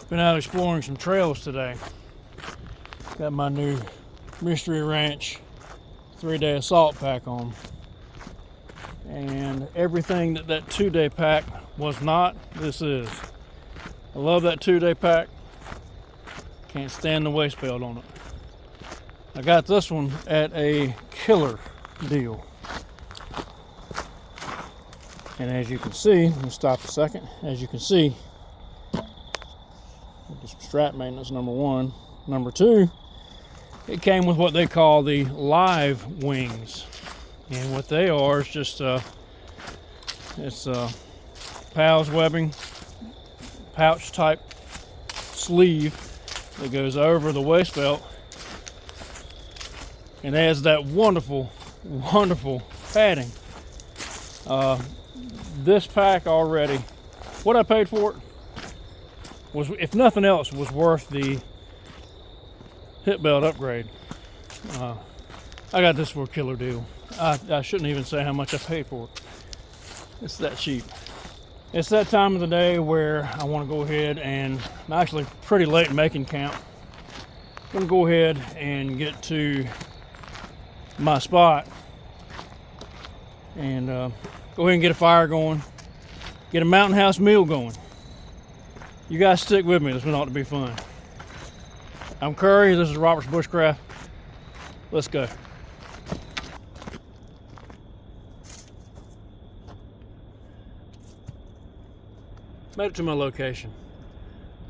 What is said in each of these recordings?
Been out exploring some trails today. Got my new Mystery Ranch 3-day assault pack on. And everything that 2-day pack was not, this is. I love that 2-day pack. Can't stand the waist belt on it. I got this one at a killer deal. And as you can see, let me stop a second. As you can see, just strap maintenance, number one. Number two, it came with what they call the live wings. And what they are is just it's PALS webbing, pouch type sleeve that goes over the waist belt and adds that wonderful, wonderful padding. This pack already, what I paid for it was, if nothing else, was worth the hip belt upgrade. I got this for a killer deal. I shouldn't even say how much I paid for it. It's that cheap. It's that time of the day where I want to go ahead, and I'm actually pretty late making camp. I'm gonna go ahead and get to my spot and go ahead and get a fire going, get a mountain house meal going. You guys stick with me, this one ought to be fun. I'm Curry, this is Robert's Bushcraft. Let's go. Made it to my location.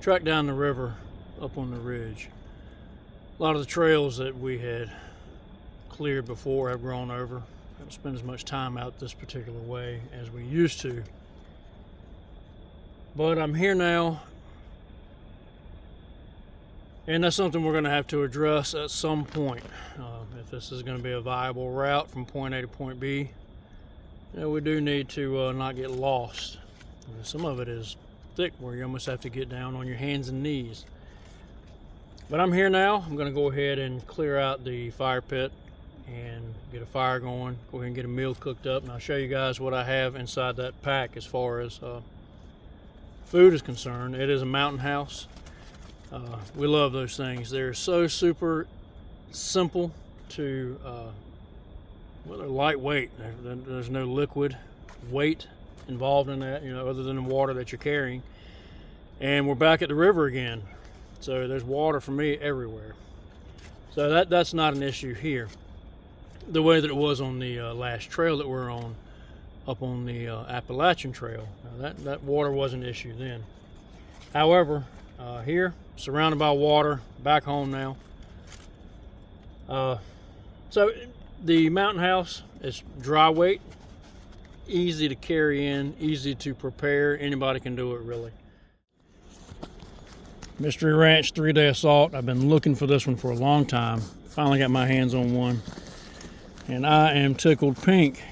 Tracked down the river up on the ridge. A lot of the trails that we had cleared before have grown over. I don't spend as much time out this particular way as we used to. But I'm here now, and that's something we're going to have to address at some point. If this is going to be a viable route from point A to point B, we do need to not get lost. Some of it is thick where you almost have to get down on your hands and knees. But I'm here now. I'm going to go ahead and clear out the fire pit and get a fire going. Go ahead and get a meal cooked up, and I'll show you guys what I have inside that pack as far as food is concerned. It is a mountain house. We love those things. They're so super simple to, well, they're lightweight. There's no liquid weight involved in that, other than the water that you're carrying. And we're back at the river again. So there's water for me everywhere. So that's not an issue here. The way that it was on the last trail that we're on, up on the Appalachian Trail. Now that water was an issue then. However, here, surrounded by water, back home now. So the mountain house is dry weight, easy to carry in, easy to prepare. Anybody can do it, really. Mystery Ranch 3-day assault. I've been looking for this one for a long time. Finally got my hands on one, and I am tickled pink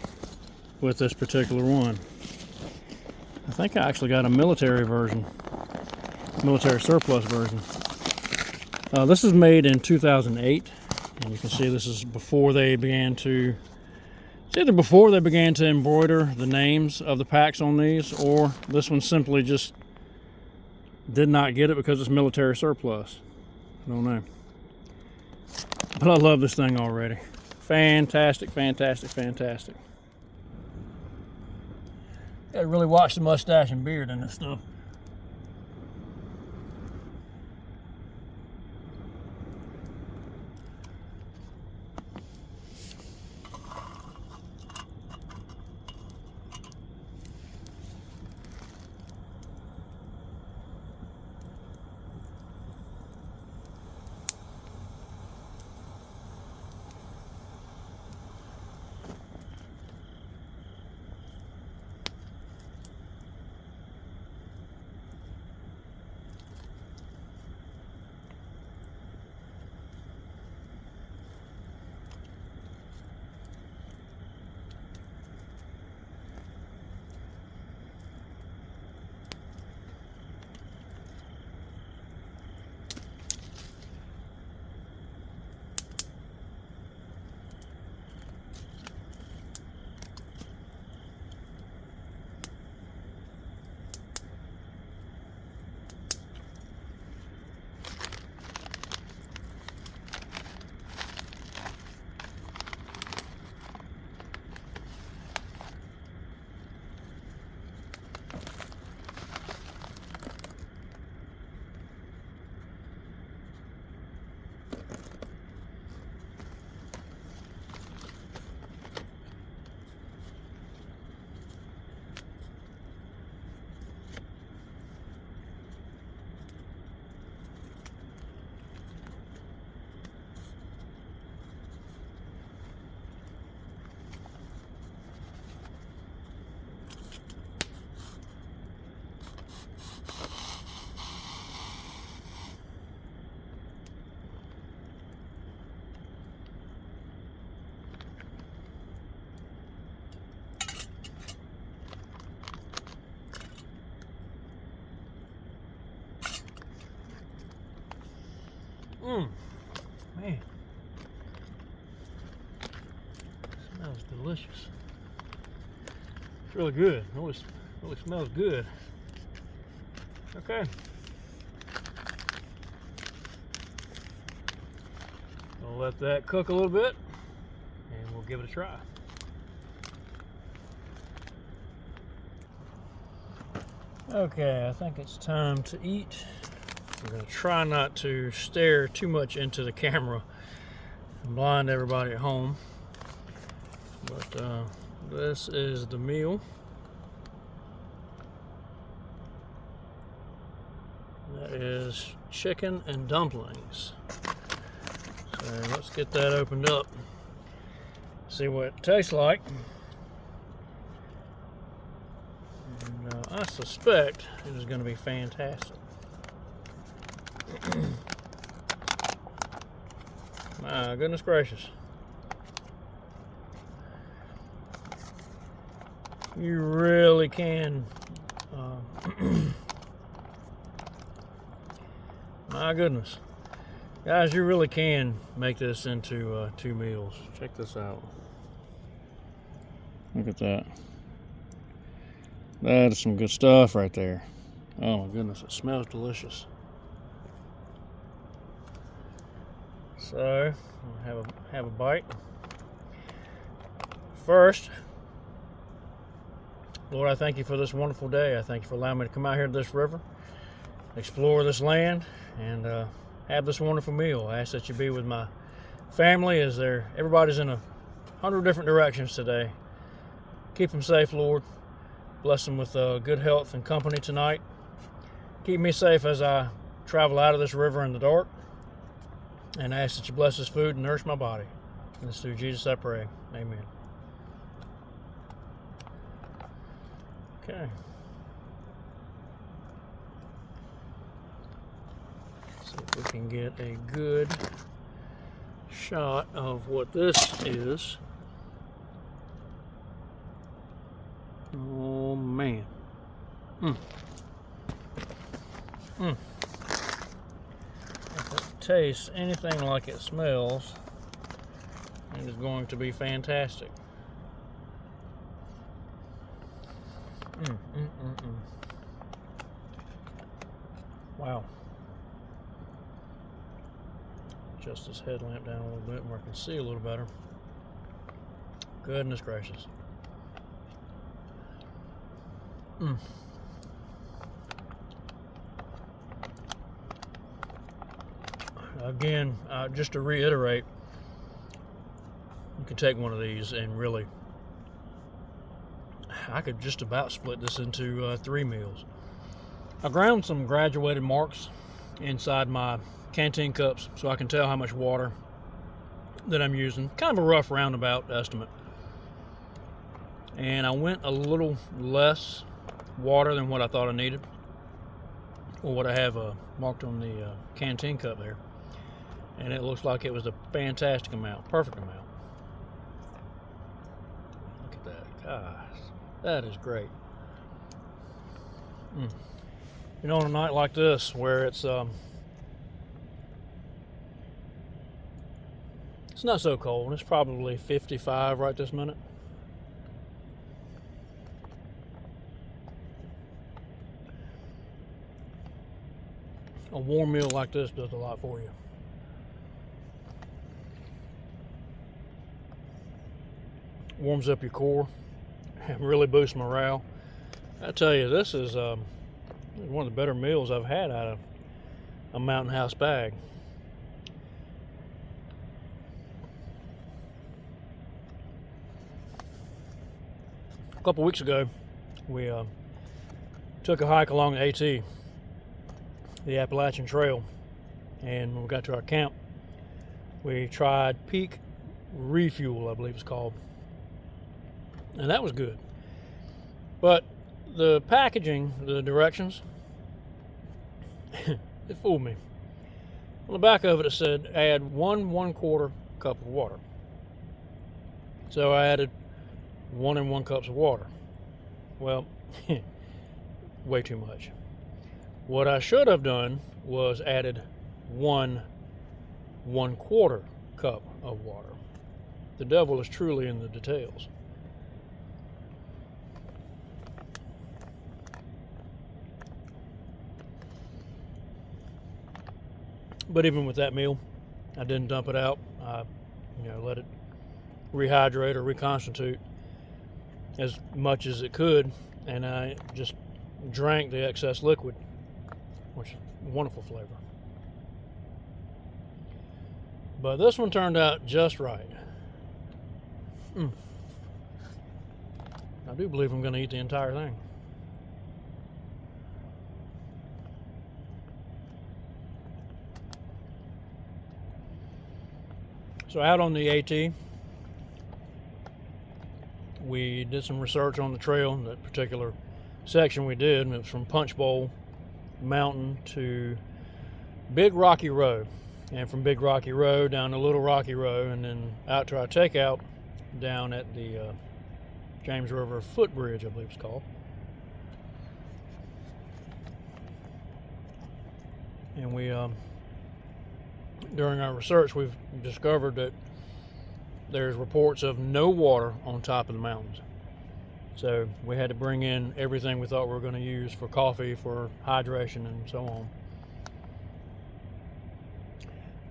with this particular one. I think I actually got a military version, military surplus version. This is made in 2008, and you can see this is before they began to, it's either before they began to embroider the names of the packs on these, or this one simply just did not get it because it's military surplus. I don't know. But I love this thing already. Fantastic, fantastic, fantastic. Gotta really watch the mustache and beard in this stuff. Man. Smells delicious. It's really good. Really smells good. Okay. We'll let that cook a little bit and we'll give it a try. Okay, I think it's time to eat. I'm going to try not to stare too much into the camera and blind everybody at home. But this is the meal. That is chicken and dumplings. So let's get that opened up. See what it tastes like. And, I suspect it is going to be fantastic. My goodness gracious. You really can. My goodness. Guys, you really can make this into 2 meals. Check this out. Look at that. That is some good stuff right there. Oh my goodness, it smells delicious. So, I'll have a bite. First, Lord, I thank you for this wonderful day. I thank you for allowing me to come out here to this river, explore this land, and have this wonderful meal. I ask that you be with my family as everybody's in 100 different directions today. Keep them safe, Lord. Bless them with good health and company tonight. Keep me safe as I travel out of this river in the dark. And I ask that you bless this food and nourish my body. And it's through Jesus I pray. Amen. Okay. See if we can get a good shot of what this is. Oh man. If it tastes anything like it smells, it is going to be fantastic. Wow. Adjust this headlamp down a little bit where I can see a little better. Goodness gracious. Again, just to reiterate, you can take one of these and really, I could just about split this into 3 meals. I ground some graduated marks inside my canteen cups so I can tell how much water that I'm using. Kind of a rough roundabout estimate. And I went a little less water than what I thought I needed, or what I have marked on the canteen cup there. And it looks like it was a fantastic amount, perfect amount. Look at that, gosh, that is great. You know, on a night like this where it's not so cold, it's probably 55 right this minute. A warm meal like this does a lot for you. Warms up your core and really boosts morale. I tell you, this is one of the better meals I've had out of a Mountain House bag. A couple weeks ago, we took a hike along the AT, the Appalachian Trail, and when we got to our camp, we tried Peak Refuel, I believe it's called, and that was good. But the packaging, the directions, it fooled me. On the back of it, it said add 1¼ cup of water. So I added 1 and 1 cups of water. Well, way too much. What I should have done was added 1 1/4 cup of water. The devil is truly in the details. But even with that meal, I didn't dump it out. I, let it rehydrate or reconstitute as much as it could, and I just drank the excess liquid, which is a wonderful flavor. But this one turned out just right. I do believe I'm going to eat the entire thing. So out on the AT, we did some research on the trail. That particular section we did, it was from Punch Bowl Mountain to Big Rocky Road, and from Big Rocky Road down to Little Rocky Road, and then out to our takeout down at the James River Footbridge, I believe it's called. And we during our research, we've discovered that there's reports of no water on top of the mountains. So we had to bring in everything we thought we were going to use for coffee, for hydration, and so on.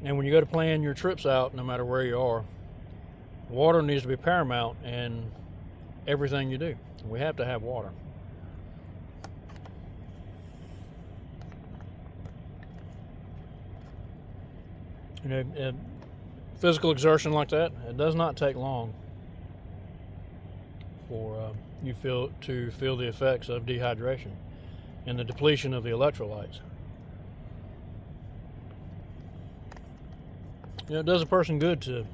And when you go to plan your trips out, no matter where you are, water needs to be paramount in everything you do. We have to have water. Physical exertion like that, it does not take long for you to feel the effects of dehydration and the depletion of the electrolytes. It does a person good to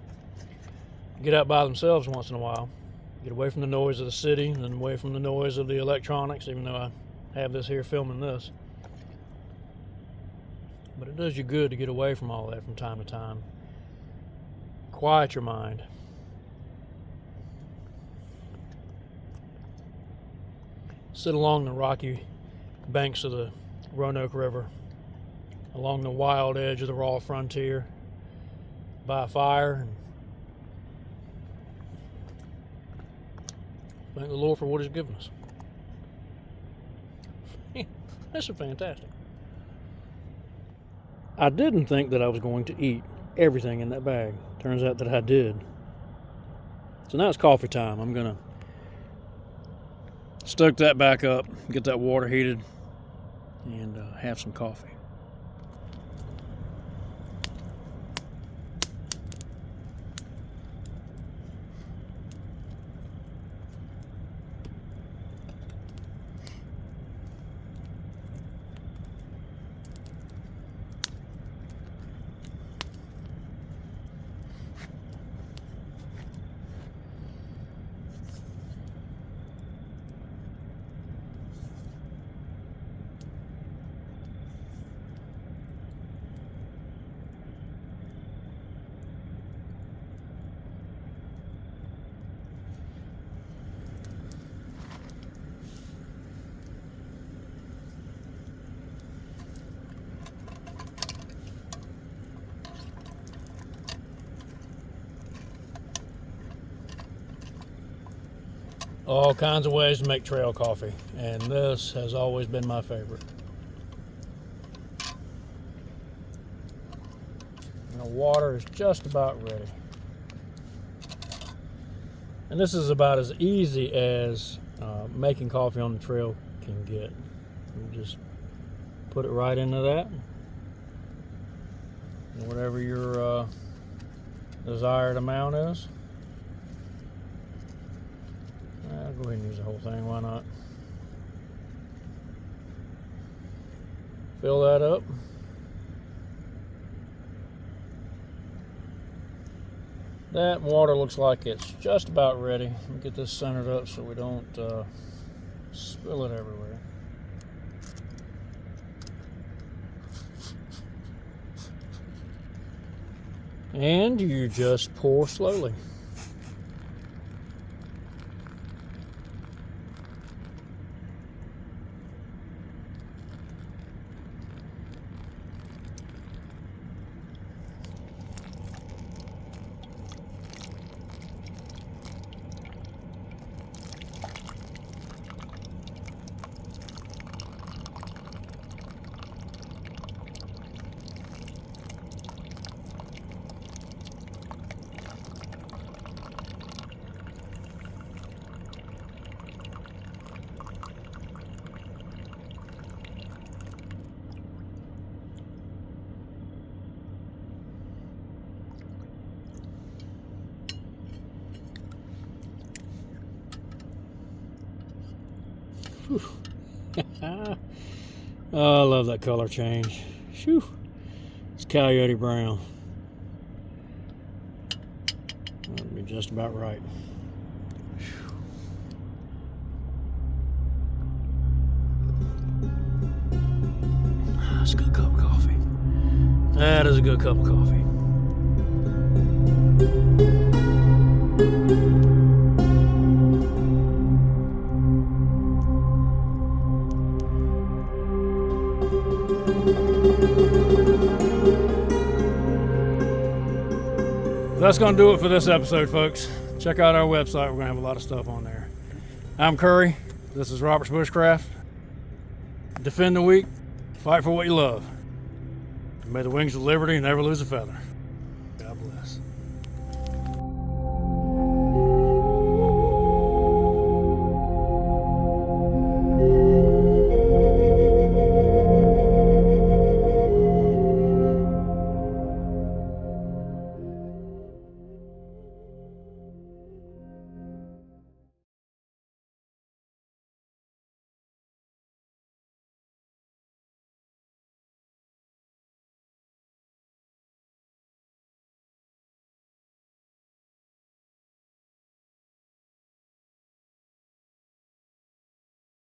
get out by themselves once in a while, get away from the noise of the city and away from the noise of the electronics, even though I have this here filming this. But it does you good to get away from all that from time to time. Quiet your mind. Sit along the rocky banks of the Roanoke River, along the wild edge of the raw frontier, by a fire, and thank the Lord for what He's given us. This is fantastic. I didn't think that I was going to eat everything in that bag. Turns out that I did. So now it's coffee time. I'm going to stoke that back up, get that water heated, and have some coffee. All kinds of ways to make trail coffee, and this has always been my favorite. And the water is just about ready. And this is about as easy as making coffee on the trail can get. You just put it right into that. Whatever your desired amount is. I'll go ahead and use the whole thing, why not? Fill that up. That water looks like it's just about ready. Let me get this centered up so we don't spill it everywhere. And you just pour slowly. Oh, I love that color change. Shoo. It's coyote brown. That'll be just about right. That's a good cup of coffee. That is a good cup of coffee. That's going to do it for this episode, folks. Check out our website. We're going to have a lot of stuff on there. I'm Curry. This is Robert's Bushcraft. Defend the weak. Fight for what you love. May the wings of liberty never lose a feather. God bless.